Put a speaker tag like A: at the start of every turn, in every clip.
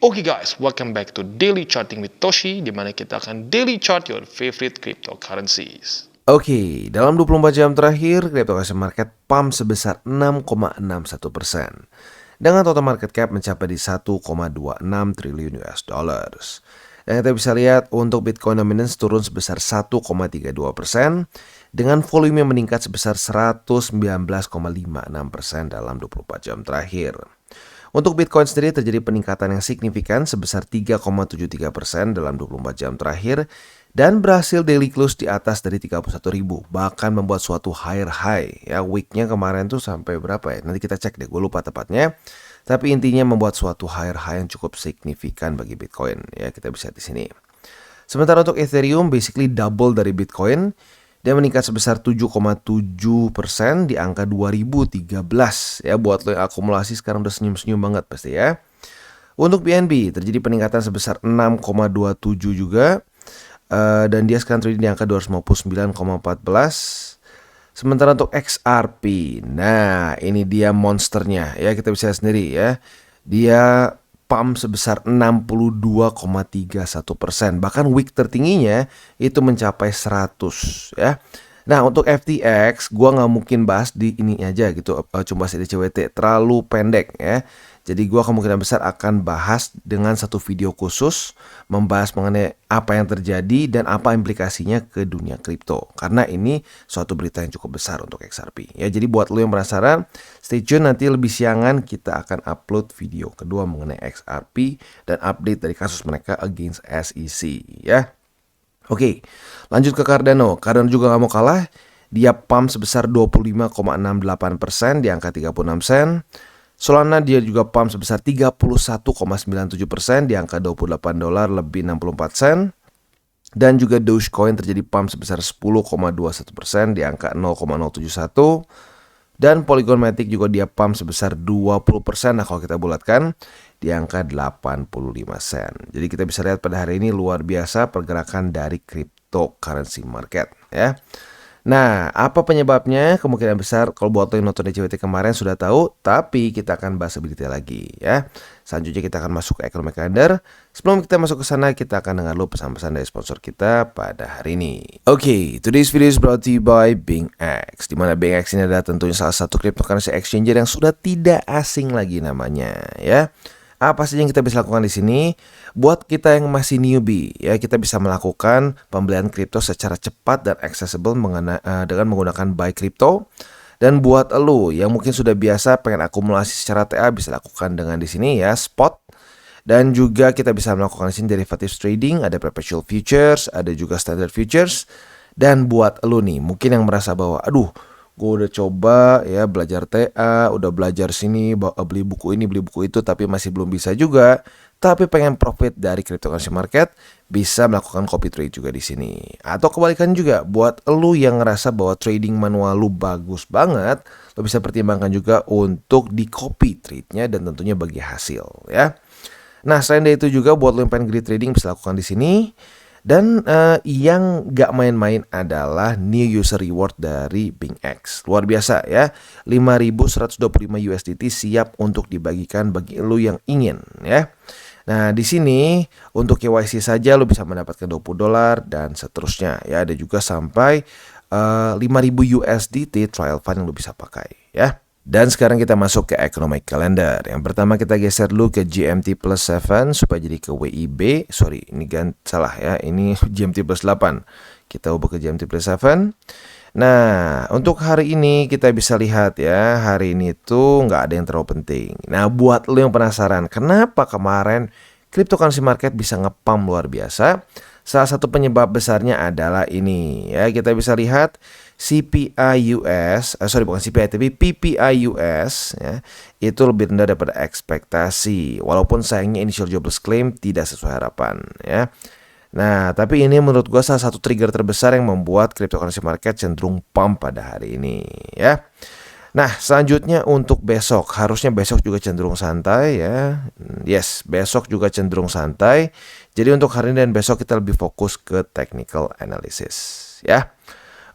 A: Oke guys, welcome back to Daily Charting with Toshi, di mana kita akan daily chart your favorite cryptocurrencies.
B: Oke, dalam 24 jam terakhir, cryptocurrency market pump sebesar 6,61%. Dengan total market cap mencapai di 1,26 triliun US dollars. Dan kita bisa lihat untuk Bitcoin dominance turun sebesar 1,32% dengan volume yang meningkat sebesar 119,56% dalam 24 jam terakhir. Untuk Bitcoin sendiri terjadi peningkatan yang signifikan sebesar 3,73% dalam 24 jam terakhir dan berhasil daily close di atas dari 31.000, bahkan membuat suatu higher high. Ya, weeknya kemarin tuh sampai berapa ya? Nanti kita cek deh, gue lupa tepatnya. Tapi intinya membuat suatu higher high yang cukup signifikan bagi Bitcoin. Ya, kita bisa lihat di sini. Sementara untuk Ethereum basically double dari Bitcoin. Dia meningkat sebesar 7,7% di angka 2013. Ya, buat lo yang akumulasi sekarang udah senyum-senyum banget pasti ya. Untuk BNB terjadi peningkatan sebesar 6,27 juga. Dan dia sekarang trading di angka 259,14. Sementara untuk XRP, nah ini dia monsternya ya, kita bisa lihat sendiri ya. Dia pump sebesar 62,31%. Bahkan week tertingginya itu mencapai 100 ya. Nah untuk FTX gua nggak mungkin bahas di ini aja gitu, cuma bahas di CWT, terlalu pendek ya. Jadi gua kemungkinan besar akan bahas dengan satu video khusus membahas mengenai apa yang terjadi dan apa implikasinya ke dunia kripto. Karena ini suatu berita yang cukup besar untuk XRP. Ya, jadi buat lo yang penasaran, stay tune, nanti lebih siangan kita akan upload video kedua mengenai XRP dan update dari kasus mereka against SEC ya. Oke, lanjut ke Cardano. Cardano juga nggak mau kalah. Dia pump sebesar 25,68% di angka 36 sen. Solana dia juga pump sebesar 31,97% di angka $28 lebih 64 sen. Dan juga Dogecoin terjadi pump sebesar 10,21% di angka 0,071. Dan Polygon Matic juga dia pump sebesar 20%. Nah kalau kita bulatkan di angka 85 sen. Jadi kita bisa lihat pada hari ini luar biasa pergerakan dari cryptocurrency market ya. Nah, apa penyebabnya? Kemungkinan besar kalau buat lo yang nonton DCWT kemarin sudah tahu, tapi kita akan bahas lebih detail lagi ya. Selanjutnya kita akan masuk ke Economic Calendar. Sebelum kita masuk ke sana, kita akan dengar dulu pesan-pesan dari sponsor kita pada hari ini. Oke, today's video is brought to you by BingX. Di mana BingX ini adalah tentunya salah satu cryptocurrency exchanger yang sudah tidak asing lagi namanya ya. Apa saja yang kita bisa lakukan di sini? Buat kita yang masih newbie, ya kita bisa melakukan pembelian kripto secara cepat dan accessible dengan menggunakan buy crypto. Dan buat lo yang mungkin sudah biasa pengen akumulasi secara TA, bisa lakukan dengan di sini ya, spot. Dan juga kita bisa melakukan di sini derivatives trading, ada perpetual futures, ada juga standard futures. Dan buat lo nih, mungkin yang merasa bahwa aduh, gue udah coba ya belajar TA, udah belajar sini, beli buku ini, beli buku itu, tapi masih belum bisa juga. Tapi pengen profit dari cryptocurrency market, bisa melakukan copy trade juga di sini. Atau kebalikan juga, buat lu yang ngerasa bahwa trading manual lu bagus banget, lu bisa pertimbangkan juga untuk di copy trade-nya dan tentunya bagi hasil ya. Nah selain dari itu juga buat lu yang pengen greedy trading bisa lakukan di sini. Dan yang gak main-main adalah new user reward dari BingX. Luar biasa ya, 5.125 USDT siap untuk dibagikan bagi lu yang ingin ya. Nah di sini untuk KYC saja lu bisa mendapatkan $20 dan seterusnya ya. Ada juga sampai 5.000 USDT trial fund yang lu bisa pakai ya. Dan sekarang kita masuk ke Economic Calendar. Yang pertama kita geser dulu ke GMT plus 7 supaya jadi ke WIB. Sorry, ini salah ya. Ini GMT plus 8. Kita ubah ke GMT plus 7. Nah, untuk hari ini kita bisa lihat ya. Hari ini tuh nggak ada yang terlalu penting. Nah, buat lo yang penasaran, kenapa kemarin cryptocurrency market bisa ngepump luar biasa? Salah satu penyebab besarnya adalah ini ya. Kita bisa lihat CPI US, bukan CPI tapi PPI US ya, itu lebih rendah daripada ekspektasi. Walaupun sayangnya initial jobless claim tidak sesuai harapan ya. Nah, tapi ini menurut gua salah satu trigger terbesar yang membuat cryptocurrency market cenderung pump pada hari ini ya. Nah, selanjutnya untuk besok, harusnya besok juga cenderung santai ya. Yes, besok juga cenderung santai. Jadi untuk hari ini dan besok kita lebih fokus ke technical analysis ya.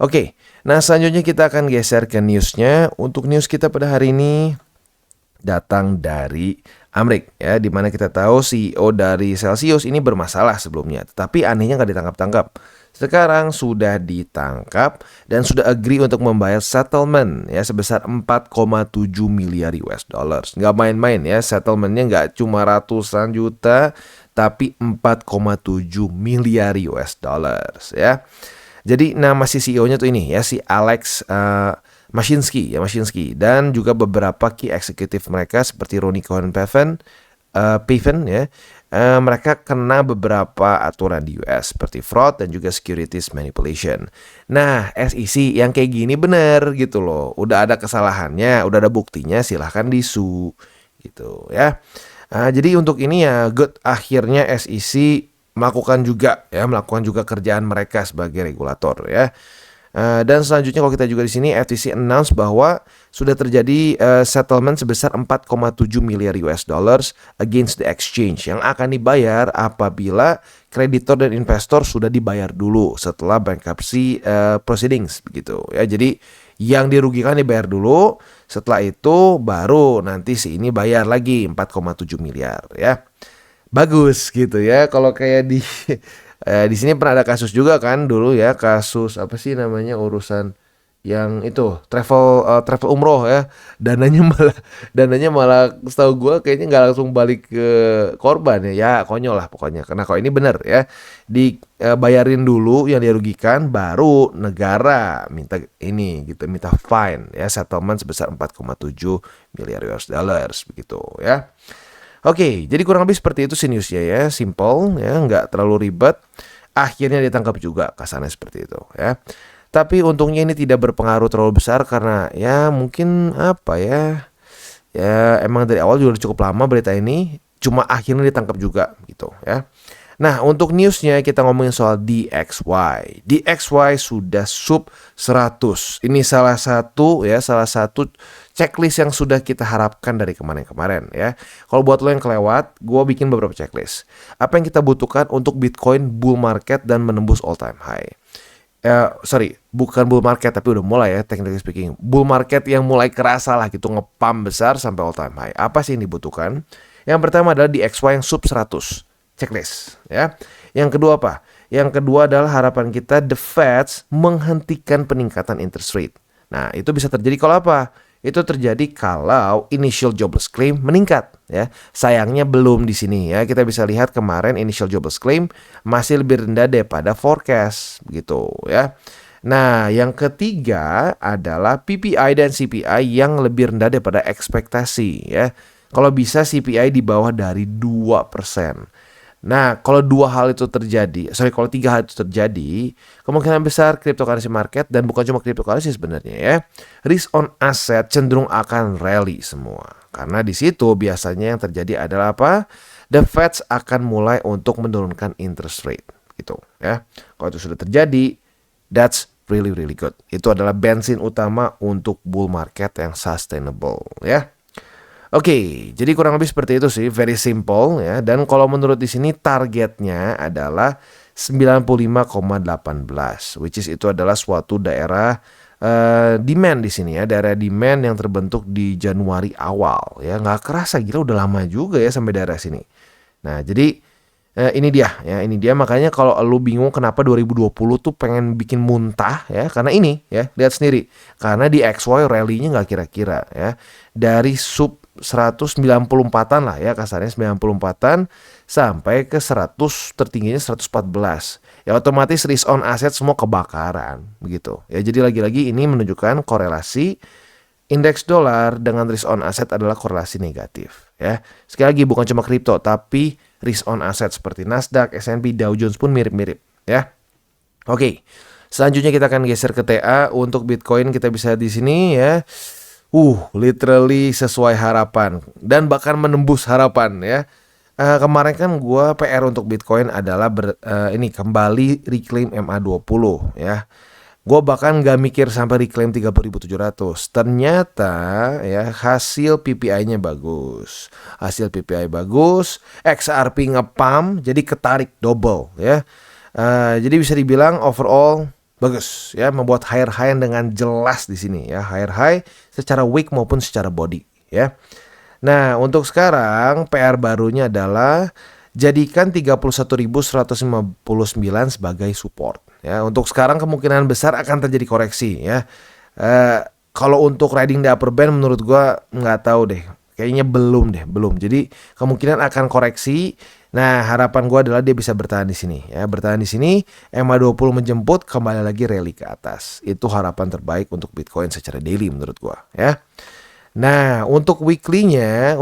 B: Oke, nah selanjutnya kita akan geser ke newsnya. Untuk news kita pada hari ini datang dari Amrik ya, di mana kita tahu CEO dari Celsius ini bermasalah sebelumnya, tetapi anehnya nggak ditangkap-tangkap. Sekarang sudah ditangkap dan sudah agree untuk membayar settlement ya sebesar 4,7 miliar US dollars. Nggak main-main ya, settlementnya nggak cuma ratusan juta, tapi 4,7 miliar US dollars ya. Jadi nama si CEO-nya tuh ini ya, si Alex Mashinsky dan juga beberapa key eksekutif mereka seperti Ronnie Cohen-Paven ya. Mereka kena beberapa aturan di US seperti fraud dan juga securities manipulation. Nah, SEC yang kayak gini bener gitu loh. Udah ada kesalahannya, udah ada buktinya, silahkan disu gitu ya. Jadi untuk ini ya good, akhirnya SEC melakukan juga kerjaan mereka sebagai regulator ya. Dan selanjutnya kalau kita juga di sini FTC announce bahwa sudah terjadi settlement sebesar 4,7 miliar US dollars against the exchange yang akan dibayar apabila kreditor dan investor sudah dibayar dulu setelah bankruptcy proceedings begitu ya. Jadi yang dirugikan dibayar dulu, setelah itu baru nanti si ini bayar lagi 4,7 miliar ya. Bagus gitu ya. Kalau kayak di sini pernah ada kasus juga kan dulu ya, kasus apa sih namanya, urusan yang itu travel umroh ya, dananya malah setahu gue kayaknya nggak langsung balik ke korban ya, konyol lah pokoknya. Karena kalau ini bener ya, dibayarin dulu yang dirugikan, baru negara minta ini gitu, minta fine ya, settlement sebesar 4,7 miliar US dollars begitu ya. Oke, jadi kurang lebih seperti itu sih newsnya ya, simple ya, nggak terlalu ribet. Akhirnya ditangkap juga, kasarnya seperti itu ya. Tapi untungnya ini tidak berpengaruh terlalu besar karena ya mungkin apa ya, ya emang dari awal juga cukup lama berita ini, cuma akhirnya ditangkap juga gitu ya. Nah, untuk newsnya kita ngomongin soal DXY. DXY sudah sub 100. Ini salah satu checklist yang sudah kita harapkan dari kemarin-kemarin ya. Kalau buat lo yang kelewat, gue bikin beberapa checklist. Apa yang kita butuhkan untuk Bitcoin bull market dan menembus all time high. Bukan bull market tapi udah mulai ya, technically speaking. Bull market yang mulai kerasa lah gitu, ngepump besar sampai all time high. Apa sih yang dibutuhkan? Yang pertama adalah DXY yang sub 100. Checklist ya. Yang kedua apa? Yang kedua adalah harapan kita the Fed menghentikan peningkatan interest rate. Nah, itu bisa terjadi kalau apa? Itu terjadi kalau initial jobless claim meningkat ya. Sayangnya belum di sini ya. Kita bisa lihat kemarin initial jobless claim masih lebih rendah daripada forecast gitu ya. Nah, yang ketiga adalah PPI dan CPI yang lebih rendah daripada ekspektasi ya. Kalau bisa CPI di bawah dari 2%. Nah, kalau kalau 3 hal itu terjadi, kemungkinan besar cryptocurrency market, dan bukan cuma cryptocurrency sebenarnya ya, risk on asset cenderung akan rally semua. Karena di situ biasanya yang terjadi adalah apa? The Fed akan mulai untuk menurunkan interest rate gitu ya. Kalau itu sudah terjadi, that's really really good. Itu adalah bensin utama untuk bull market yang sustainable ya. Oke, jadi kurang lebih seperti itu sih, very simple ya. Dan kalau menurut di sini targetnya adalah 95,18, which is itu adalah suatu daerah demand di sini ya, daerah demand yang terbentuk di Januari awal ya. Nggak kerasa, gila udah lama juga ya sampai daerah sini. Nah, jadi ini dia makanya kalau lu bingung kenapa 2020 tuh pengen bikin muntah ya, karena ini ya, lihat sendiri. Karena di XY rally-nya nggak kira-kira ya. Dari sub 194-an lah ya, kasarnya 94-an sampai ke 100, tertingginya 114. Ya otomatis risk on asset semua kebakaran begitu. Ya jadi lagi-lagi ini menunjukkan korelasi indeks dolar dengan risk on asset adalah korelasi negatif ya. Sekali lagi bukan cuma kripto tapi risk on asset seperti Nasdaq, S&P, Dow Jones pun mirip-mirip ya. Oke. Selanjutnya kita akan geser ke TA. Untuk Bitcoin kita bisa di sini ya. Literally sesuai harapan dan bahkan menembus harapan ya. Kemarin kan gue PR untuk Bitcoin adalah ini kembali reclaim MA20 ya. Gue bahkan gak mikir sampai reclaim 30.700. Ternyata ya hasil PPI-nya bagus. Hasil PPI bagus, XRP ngepump jadi ketarik double ya. Jadi bisa dibilang overall bagus ya, membuat higher high dengan jelas di sini ya, higher high secara wick maupun secara body ya. Nah, untuk sekarang PR barunya adalah jadikan 31.159 sebagai support ya. Untuk sekarang kemungkinan besar akan terjadi koreksi ya. Eh, Kalau untuk riding the upper band menurut gua nggak tahu deh. Kayaknya belum. Jadi kemungkinan akan koreksi. Nah, harapan gua adalah dia bisa bertahan di sini ya. Bertahan di sini, EMA 20 menjemput, kembali lagi rally ke atas. Itu harapan terbaik untuk Bitcoin secara daily menurut gua ya. Nah, untuk weekly-nya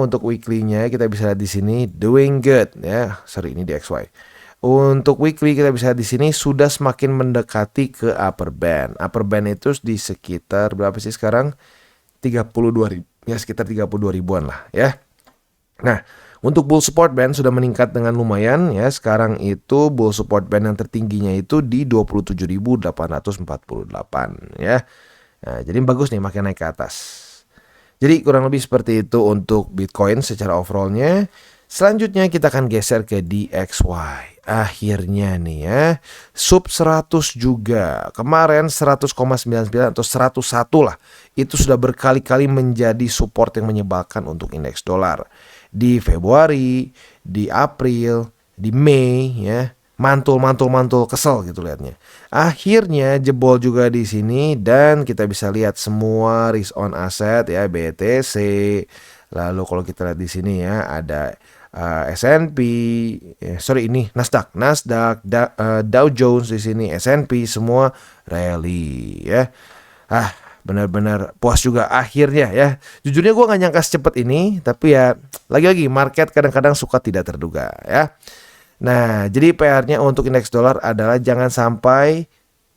B: kita bisa lihat di sini doing good ya. Sorry, ini di XY. Untuk weekly kita bisa lihat di sini sudah semakin mendekati ke upper band. Upper band itu di sekitar berapa sih sekarang? 32 ribu. Ya, sekitar 32 ribuan lah ya. Nah, untuk bull support band sudah meningkat dengan lumayan ya. Sekarang itu bull support band yang tertingginya itu di 27.848 ya. Nah, jadi bagus nih makin naik ke atas. Jadi kurang lebih seperti itu untuk Bitcoin secara overallnya. Selanjutnya kita akan geser ke DXY. Akhirnya nih ya, sub 100 juga. Kemarin 100,99 atau 101 lah. Itu sudah berkali-kali menjadi support yang menyebalkan untuk indeks dolar. Di Februari, di April, di Mei ya. Mantul kesel gitu liatnya. Akhirnya jebol juga di sini dan kita bisa lihat semua risk on asset ya, BTC. Lalu kalau kita lihat di sini ya ada S&P, ini Nasdaq, Dow Jones di sini, S&P semua rally ya. Benar-benar puas juga akhirnya ya. Jujurnya gue nggak nyangka secepat ini, tapi ya lagi-lagi market kadang-kadang suka tidak terduga ya. Nah, jadi PR-nya untuk indeks dolar adalah jangan sampai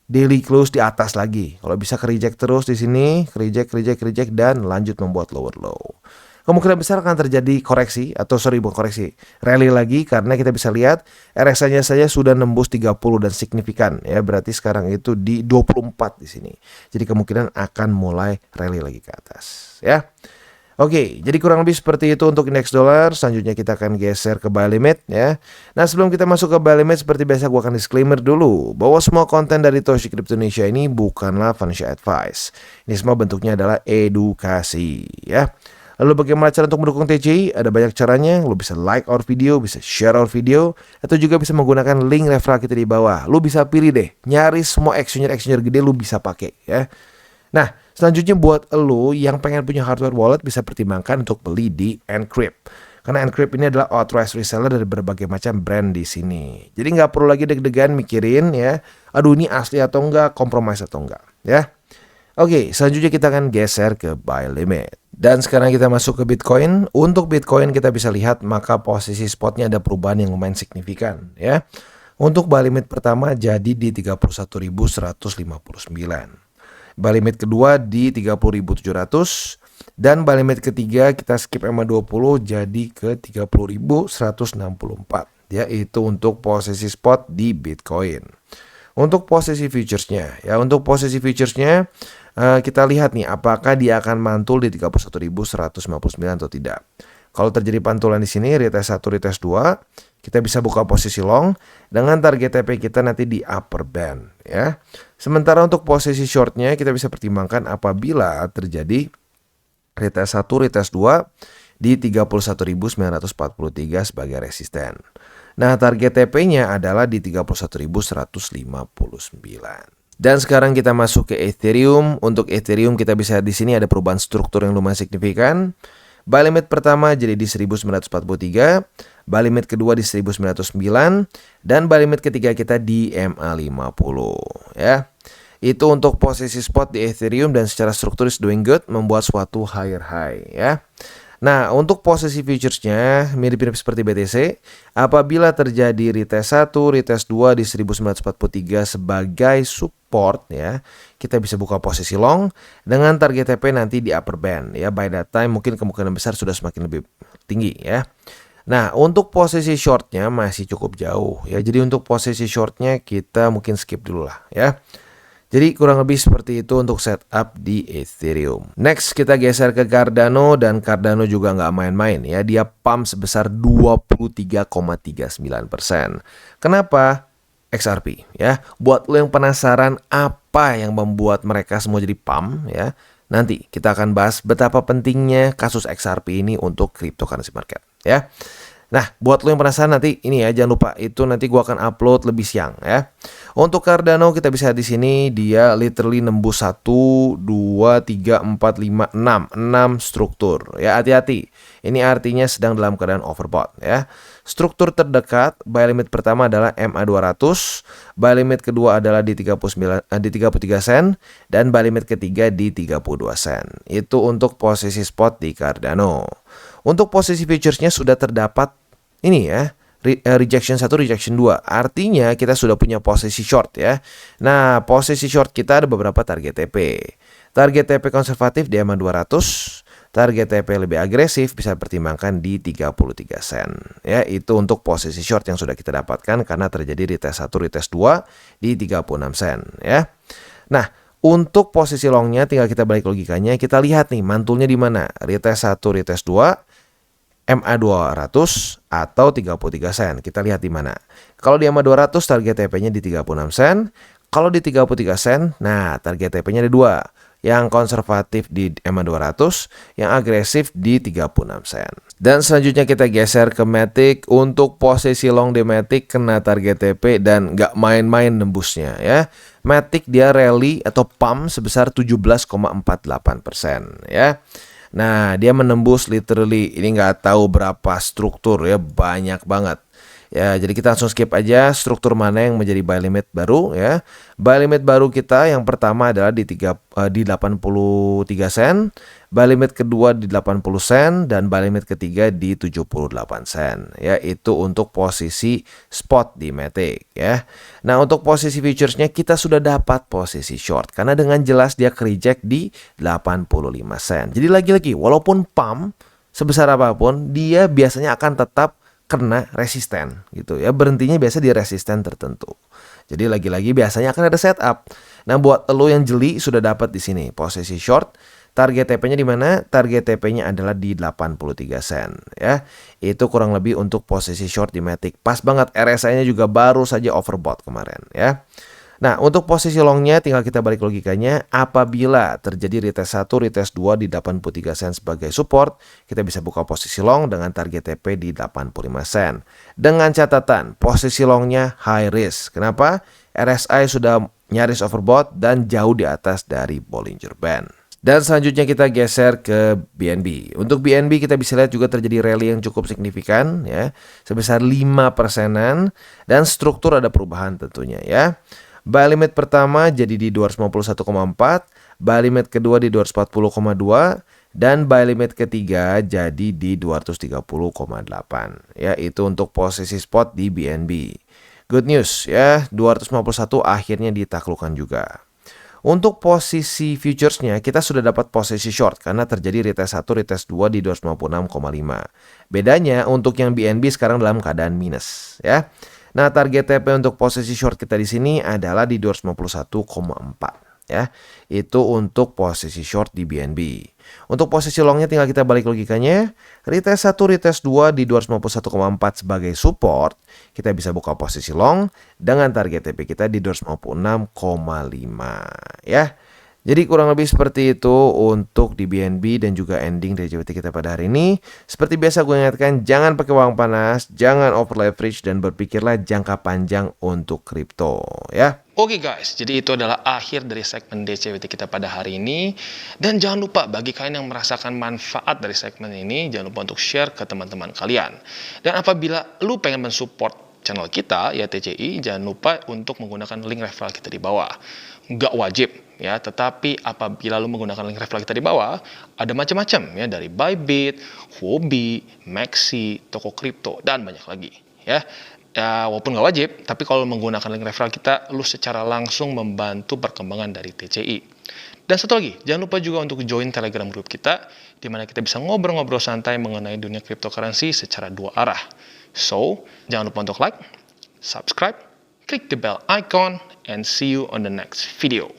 B: daily close di atas lagi. Kalau bisa reject terus di sini, reject dan lanjut membuat lower low. Kemungkinan besar akan terjadi rally lagi karena kita bisa lihat RSI-nya saja sudah nembus 30 dan signifikan ya. Berarti sekarang itu di 24 di sini. Jadi kemungkinan akan mulai rally lagi ke atas ya. Oke, jadi kurang lebih seperti itu untuk indeks dolar. Selanjutnya kita akan geser ke buy limit ya. Nah, sebelum kita masuk ke buy limit, seperti biasa gue akan disclaimer dulu bahwa semua konten dari Toshi Crypto Indonesia ini bukanlah financial advice. Ini semua bentuknya adalah edukasi ya. Lalu bagaimana cara untuk mendukung TCI? Ada banyak caranya. Lu bisa like our video, bisa share our video, atau juga bisa menggunakan link referral kita di bawah. Lu bisa pilih deh, nyari semua exchange gede lu bisa pakai ya. Nah, selanjutnya buat lo yang pengen punya hardware wallet bisa pertimbangkan untuk beli di Encrypt. Karena Encrypt ini adalah authorized reseller dari berbagai macam brand di sini. Jadi nggak perlu lagi deg-degan mikirin ya, aduh ini asli atau enggak, compromise atau enggak ya. Oke, selanjutnya kita akan geser ke buy limit. Dan sekarang kita masuk ke Bitcoin. Untuk Bitcoin kita bisa lihat maka posisi spotnya ada perubahan yang lumayan signifikan ya. Untuk buy limit pertama jadi di 31.159. Buy limit kedua di 30.700 dan buy limit ketiga kita skip EMA 20 jadi ke 30.164 ya, itu untuk posisi spot di Bitcoin. Untuk posisi futuresnya kita lihat nih apakah dia akan mantul di 31.159 atau tidak. Kalau terjadi pantulan di sini retest 1 retest 2, kita bisa buka posisi long dengan target TP kita nanti di upper band ya. Sementara untuk posisi shortnya kita bisa pertimbangkan apabila terjadi retest 1 retest 2 di 31.943 sebagai resisten. Nah, target TP-nya adalah di 31.159. Dan sekarang kita masuk ke Ethereum. Untuk Ethereum kita bisa di sini ada perubahan struktur yang lumayan signifikan. Buy limit pertama jadi di 1943, buy limit kedua di 1909, dan buy limit ketiga kita di MA50 ya. Itu untuk posisi spot di Ethereum dan secara struktur is doing good, membuat suatu higher high ya. Nah, untuk posisi futuresnya mirip-mirip seperti BTC. Apabila terjadi retest 1, retest 2 di 1943 sebagai support ya, kita bisa buka posisi long dengan target TP nanti di upper band ya. By that time mungkin kemungkinan besar sudah semakin lebih tinggi ya. Nah, untuk posisi shortnya masih cukup jauh ya. Jadi untuk posisi shortnya kita mungkin skip dulu lah ya. Jadi kurang lebih seperti itu untuk setup di Ethereum. Next kita geser ke Cardano, dan Cardano juga nggak main-main ya. Dia pump sebesar 23,39%. Kenapa? XRP ya. Buat lo yang penasaran apa yang membuat mereka semua jadi pump ya, nanti kita akan bahas betapa pentingnya kasus XRP ini untuk cryptocurrency market ya. Nah, buat lo yang penasaran nanti ini ya, jangan lupa itu nanti gua akan upload lebih siang ya. Untuk Cardano kita bisa lihat di sini dia literally nembus 1 2 3 4 5 6 struktur ya. Hati-hati. Ini artinya sedang dalam keadaan overbought ya. Struktur terdekat buy limit pertama adalah MA200, buy limit kedua adalah di 33 sen dan buy limit ketiga di 32 sen. Itu untuk posisi spot di Cardano. Untuk posisi futuresnya sudah terdapat ini ya, rejection 1, rejection 2. Artinya kita sudah punya posisi short ya. Nah, posisi short kita ada beberapa target TP. Target TP konservatif di MA200, target TP lebih agresif bisa pertimbangkan di 33 sen. Ya, itu untuk posisi short yang sudah kita dapatkan karena terjadi retest 1, retest 2 di 36 sen ya. Nah, untuk posisi longnya tinggal kita balik logikanya, kita lihat nih mantulnya di mana. Retest 1, retest 2, MA200 atau 33 sen. Kita lihat di mana. Kalau di MA200 target TP-nya di 36 sen. Kalau di 33 sen, nah target TP-nya ada dua. Yang konservatif di MA200, yang agresif di 36 sen. Dan selanjutnya kita geser ke Matic. Untuk posisi long di Matic kena target TP dan nggak main-main nembusnya ya. Matic dia rally atau pump sebesar 17,48% ya. Nah, dia menembus literally ini nggak tahu berapa struktur ya, banyak banget. Ya, jadi kita langsung skip aja struktur mana yang menjadi buy limit baru ya. Buy limit baru kita yang pertama adalah di 83 sen, buy limit kedua di 80 sen dan buy limit ketiga di 78 sen. Ya, itu untuk posisi spot di Matic ya. Nah, untuk posisi futuresnya kita sudah dapat posisi short karena dengan jelas dia reject di 85 sen. Jadi lagi-lagi walaupun pump sebesar apapun dia biasanya akan tetap kena resisten gitu ya, berhentinya biasa di resisten tertentu. Jadi lagi-lagi biasanya akan ada setup. Nah, buat lo yang jeli sudah dapat di sini posisi short. Target TP-nya di mana? Target TP-nya adalah di 83 sen ya. Itu kurang lebih untuk posisi short di Matic. Pas banget, RSI-nya juga baru saja overbought kemarin ya. Nah, untuk posisi longnya tinggal kita balik logikanya. Apabila terjadi retest 1, retest 2 di 83 sen sebagai support, kita bisa buka posisi long dengan target TP di 85 sen. Dengan catatan, posisi longnya high risk. Kenapa? RSI sudah nyaris overbought dan jauh di atas dari Bollinger Band. Dan selanjutnya kita geser ke BNB. Untuk BNB kita bisa lihat juga terjadi rally yang cukup signifikan ya, sebesar 5%-an dan struktur ada perubahan tentunya ya. Buy limit pertama jadi di 251,4, buy limit kedua di 240,2 dan buy limit ketiga jadi di 230,8. Ya, itu untuk posisi spot di BNB. Good news ya, 251 akhirnya ditaklukkan juga. Untuk posisi futuresnya kita sudah dapat posisi short karena terjadi retest 1, retest 2 di 256,5. Bedanya untuk yang BNB sekarang dalam keadaan minus ya. Nah, target TP untuk posisi short kita di sini adalah di 251,4 ya. Itu untuk posisi short di BNB. Untuk posisi longnya tinggal kita balik logikanya. Retest 1, retest 2 di 251,4 sebagai support. Kita bisa buka posisi long dengan target TP kita di 256,5 ya. Jadi kurang lebih seperti itu untuk di BNB dan juga ending dari JWT kita pada hari ini. Seperti biasa gue ingatkan, jangan pakai uang panas, jangan over leverage, dan berpikirlah jangka panjang untuk kripto ya.
A: Oke guys, jadi itu adalah akhir dari segmen DCWT kita pada hari ini. Dan jangan lupa bagi kalian yang merasakan manfaat dari segmen ini, jangan lupa untuk share ke teman-teman kalian. Dan apabila lu pengen mensupport channel kita, ya TCI, jangan lupa untuk menggunakan link referral kita di bawah. Nggak wajib ya, tetapi apabila lu menggunakan link referral kita di bawah, ada macam-macam ya, dari Bybit, Huobi, Maxi, toko kripto, dan banyak lagi ya. Ya, walaupun nggak wajib, tapi kalau menggunakan link referral kita, lu secara langsung membantu perkembangan dari TCI. Dan satu lagi, jangan lupa juga untuk join Telegram group kita, di mana kita bisa ngobrol-ngobrol santai mengenai dunia cryptocurrency secara dua arah. So, jangan lupa untuk like, subscribe, click the bell icon, and see you on the next video.